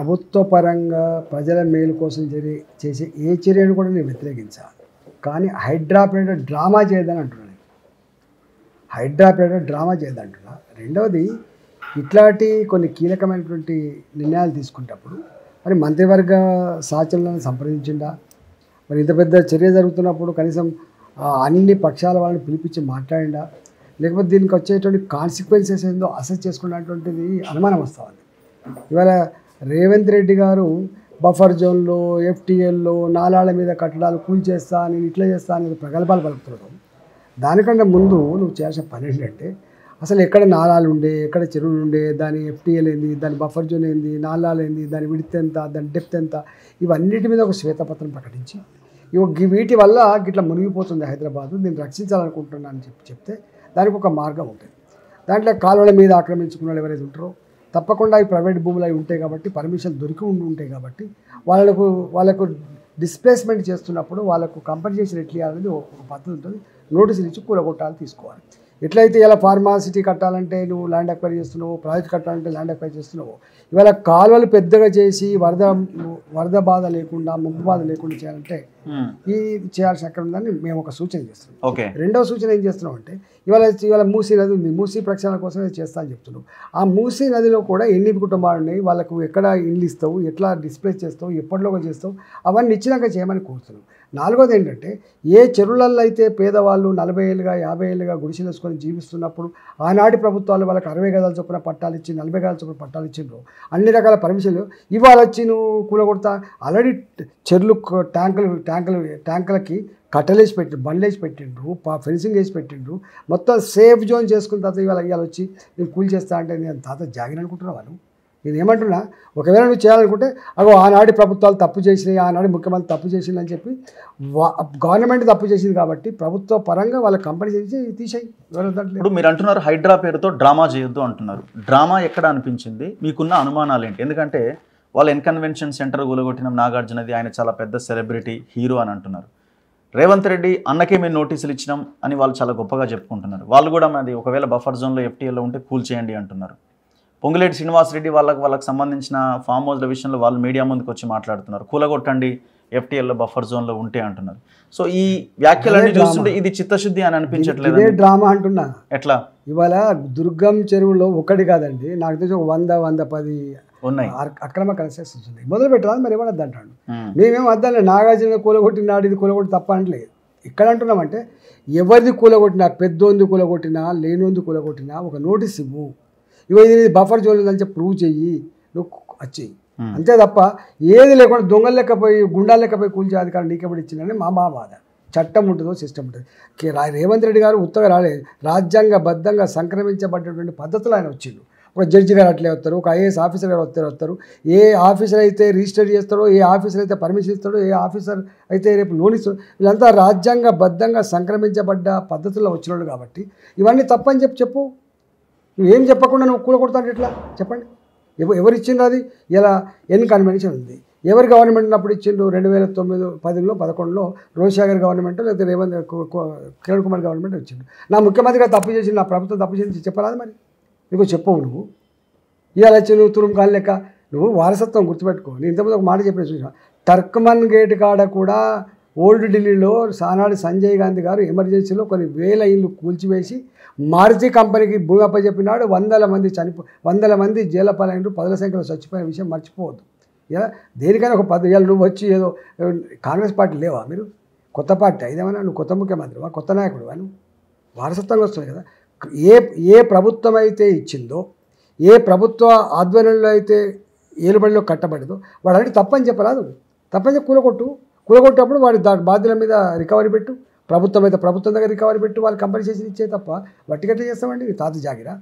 ప్రభుత్వ పరంగా ప్రజల మేలు కోసం చేసే ఏ చర్యను కూడా నేను వ్యతిరేకించాను. కానీ హైడ్రాపేట డ్రామా చేయదని అంటున్నాను. హైడ్రాపేట డ్రామా చేయదంటున్నా. రెండవది, ఇట్లాంటి కొన్ని కీలకమైనటువంటి నిర్ణయాలు తీసుకునేటప్పుడు మరి మంత్రివర్గ సహచరులను సంప్రదించిందా? మరి ఇంత పెద్ద చర్య జరుగుతున్నప్పుడు కనీసం అన్ని పక్షాల వాళ్ళని పిలిపించి మాట్లాడిందా? లేకపోతే దీనికి వచ్చేటువంటి కాన్సిక్వెన్సెస్ ఏందో అసెస్ చేసుకున్నటువంటిది అనుమానం వస్తూ ఉంది. ఇవాళ రేవంత్ రెడ్డి గారు బఫర్ జోన్లో, ఎఫ్టీఎల్లో, నాలాల మీద కట్టడాలు కూల్చేస్తా, నేను ఇట్లా చేస్తా అనేది ప్రగల్భాలు పలుకుతున్నాడు. దానికంటే ముందు నువ్వు చేయాల్సిన పని ఏంటంటే అసలు ఎక్కడ నాలాలు ఉండే, ఎక్కడ చెరువులు ఉండే, దాని ఎఫ్టీఎల్ ఏంది, దాని బఫర్ జోన్ ఏంది, నాలాలు ఏంది, దాని విడ్త్ ఎంత, దాని డెప్త్ ఎంత, ఇవన్నిటి మీద ఒక శ్వేతపత్రం ప్రకటించి వీటి వల్ల గిట్లా మునిగిపోతుంది హైదరాబాదు, దీన్ని రక్షించాలనుకుంటున్నాను అని చెప్తే దానికి ఒక మార్గం ఉంటుంది. దాంట్లో కాలువల మీద ఆక్రమించుకున్న వాళ్ళు ఎవరైతే ఉంటారో తప్పకుండా అవి ప్రైవేట్ భూములు అవి ఉంటాయి కాబట్టి, పర్మిషన్ దొరికి ఉంటాయి కాబట్టి వాళ్ళకు డిస్ప్లేస్మెంట్ చేస్తున్నప్పుడు వాళ్ళకు కంపెన్సేషన్ ఎట్లా ఇవ్వాలనేది ఒక పద్ధతి ఉంటుంది. నోటీసులు ఇచ్చి కూలగొట్టాలి, తీసుకోవాలి. ఎట్లయితే ఇలా ఫార్మాసిటీ కట్టాలంటే నువ్వు ల్యాండ్ అక్వైర్ చేస్తున్నావు, ప్రాజెక్ట్ కట్టాలంటే ల్యాండ్ అక్వైర్ చేస్తున్నావు, ఇవాళ కాలువలు పెద్దగా చేసి వరద బాధ లేకుండా, ముంపు బాధ లేకుండా చేయాలంటే ఈ చేయాల్సిన అక్కడ ఉందని మేము ఒక సూచన చేస్తున్నాం. రెండవ సూచన ఏం చేస్తున్నాం అంటే ఇవాళ మూసీ నది ఉంది, మూసీ ప్రక్షాళన కోసం చేస్తా అని చెప్తున్నావు. ఆ మూసీ నదిలో కూడా ఎన్ని కుటుంబాలు ఉన్నాయి, వాళ్ళకు ఎక్కడ ఇల్లు ఇస్తావు, ఎట్లా డిస్ప్లేస్ చేస్తావు, ఎప్పటిలోగా చేస్తావు, అవన్నీ ఇచ్చినాక చేయమని కోరుతున్నాం. నాలుగోది ఏంటంటే ఏ చెరువులలో అయితే పేదవాళ్ళు 40 ఏళ్ళుగా 50 ఏళ్ళుగా గుడిసెలు వేసుకొని జీవిస్తున్నప్పుడు ఆనాటి ప్రభుత్వాలు వాళ్ళకి 60 గదాల చొప్పున పట్టాలు ఇచ్చి 40 గదాల చొప్పున పట్టాలు ఇచ్చిండ్రు, అన్ని రకాల పర్మిషన్లు ఇవాళ వచ్చి నువ్వు కూలగొడతా. ఆల్రెడీ చెరువులు ట్యాంకులకి కట్టలేసి పెట్టిండ్రు, బండ్లేసి పెట్టిండ్రు, ఫెన్సింగ్ వేసి పెట్టిండ్రు, మొత్తం సేఫ్ జోన్ చేసుకున్న తర్వాత ఇవాళ వచ్చి నేను కూల్ చేస్తా అంటే నేను తాత జాగిన అనుకుంటున్నావు. వాళ్ళు నేను ఏమంటున్నా, ఒకవేళ నువ్వు చేయాలనుకుంటే ఆనాటి ప్రభుత్వాలు తప్పు చేసినాయి, ఆనాడు ముఖ్యమంత్రి తప్పు చేసింది అని చెప్పి గవర్నమెంట్ తప్పు చేసింది కాబట్టి ప్రభుత్వ పరంగా వాళ్ళ కంపెనీ చేసి తీసేయి. ఇప్పుడు మీరు అంటున్నారు హైడ్రా పేరుతో డ్రామా చేయొద్దు అంటున్నారు. డ్రామా ఎక్కడ అనిపించింది, మీకున్న అనుమానాలు ఏంటి? ఎందుకంటే వాళ్ళ ఎన్కన్వెన్షన్ సెంటర్ కూలగొట్టిన నాగార్జునది, ఆయన చాలా పెద్ద సెలబ్రిటీ హీరో అని అంటున్నారు. రేవంత్ రెడ్డి అన్నకే మేము నోటీసులు ఇచ్చినాం అని వాళ్ళు చాలా గొప్పగా చెప్పుకుంటున్నారు. వాళ్ళు కూడా మాది ఒకవేళ బఫర్ జోన్లో ఎఫ్టీఎల్లో ఉంటే కూల్ చేయండి అంటున్నారు. పొంగులేటి శ్రీనివాసరెడ్డి వాళ్ళకి సంబంధించిన ఫామ్ హౌస్ల విషయంలో వాళ్ళు మీడియా ముందుకు వచ్చి మాట్లాడుతున్నారు, కూలగొట్టండి ఎఫ్టీఎల్లో బఫర్ జోన్లో ఉంటే అంటున్నారు. సో ఈ వ్యాఖ్యలన్నీ చూస్తుంటే ఇది చిత్తశుద్ధి అని అనిపించట్లేదు. డ్రామా అంటున్నా. ఎట్లా? ఇవాళ దుర్గం చెరువులో ఒకటి కాదండి, నాకు తెలిసి 100-110 ఉన్నాయి అక్రమ కన్స్ట్రక్షన్స్ ఉన్నాయి. మొదలు పెట్టరాదు మరి ఏమన్నా అంటాడు. మేమేం వద్దాం, నాగార్జున కూలగొట్టినాడు, ఇది కూలగొట్టి తప్ప అంటలేదు. ఇక్కడ అంటున్నామంటే ఎవరిది కూలగొట్టినా, పెద్దోంది కూలగొట్టినా, లేనోంది కూలగొట్టినా ఒక నోటీస్ ఇవ్వు, ఇది బఫర్ జోన్ అని చెప్పి ప్రూవ్ చెయ్యి, నువ్వు వచ్చేయి, అంతే తప్ప ఏది లేకుండా దొంగలు లెక్కపోయి గుండాలు లెక్కపోయి కూల్చే అధికారం నీకెప్పుడు ఇచ్చిందని మా బాధ. చట్టం ఉంటుందో సిస్టమ్ ఉంటుంది. రేవంత్ రెడ్డి గారు ఉత్తగా రాలేదు, రాజ్యాంగబద్ధంగా సంక్రమించబడ్డటువంటి పద్ధతులు ఆయన వచ్చిండు. ఒక జడ్జి గారు అట్లే వస్తారు, ఒక ఐఏఎస్ ఆఫీసర్ గారు వస్తారు, ఏ ఆఫీసర్ అయితే రిజిస్టర్ చేస్తారో, ఏ ఆఫీసర్ అయితే పర్మిషన్ ఇస్తాడో, ఏ ఆఫీసర్ అయితే రేపు లోన్ ఇస్తాడో, వీళ్ళంతా రాజ్యాంగబద్ధంగా సంక్రమించబడ్డ పద్ధతుల్లో వచ్చిన వాళ్ళు కాబట్టి ఇవన్నీ తప్పని చెప్పు. నువ్వేం చెప్పకుండా నువ్వు కూలగొడతాడు ఎట్లా చెప్పండి? ఎవరు ఇచ్చిండ్రు అది? ఇలా కన్వెన్షన్ ఉంది. ఎవరి గవర్నమెంట్ ఉన్నప్పుడు ఇచ్చిండు? 2009, 10లో 11లో రోషాగర్ గవర్నమెంట్, లేకపోతే కిరణ్ కుమార్ గవర్నమెంట్ వచ్చిండు. నా ముఖ్యమంత్రిగా తప్పు చేసింది, నా ప్రభుత్వం తప్పు చేసి చెప్పరాదు మరి? నీకు చెప్పవు నువ్వు. ఇవాళ వచ్చి నువ్వు తురుముకాలు లెక్క నువ్వు వారసత్వం గుర్తుపెట్టుకో. నేను ఇంతకుముందు ఒక మాట చెప్పిన చూసిన, టర్క్మన్ గేట్ కాడ కూడా ఓల్డ్ ఢిల్లీలో సానాడు సంజయ్ గాంధీ గారు ఎమర్జెన్సీలో కొన్ని వేల ఇళ్ళు కూల్చివేసి మారుతి కంపెనీకి భూమి అప్పచెప్పినాడు. 100 మంది జైల పాలైనరు, 10ల సంఖ్యలో చచ్చిపోయిన విషయం మర్చిపోవద్దు. ఇలా దేనికైనా ఒక 10 ఏళ్ళు నువ్వు వచ్చి ఏదో కాంగ్రెస్ పార్టీ లేవా మీరు? కొత్త పార్టీ ఇదేమన్నా? నువ్వు కొత్త ముఖ్యమంత్రివా, కొత్త నాయకుడు నువ్వు? వారసత్వంగా వస్తుంది కదా. ఏ ప్రభుత్వం అయితే ఇచ్చిందో, ఏ ప్రభుత్వ ఆధ్వర్యంలో అయితే ఏలుబడిలో కట్టబడిందో వాడు అంటే తప్పని చెప్పరాదు. తప్పని చెప్పి కూలగొట్టేటప్పుడు వాడి బాధ్యుల మీద రికవరీ పెట్టు. ప్రభుత్వం అయితే ప్రభుత్వం దగ్గర రికవరీ పెట్టు, వాళ్ళు కంపెన్సేషన్ ఇచ్చే తప్ప వట్టిగట్ల చేస్తామండి తాత జాగిరా.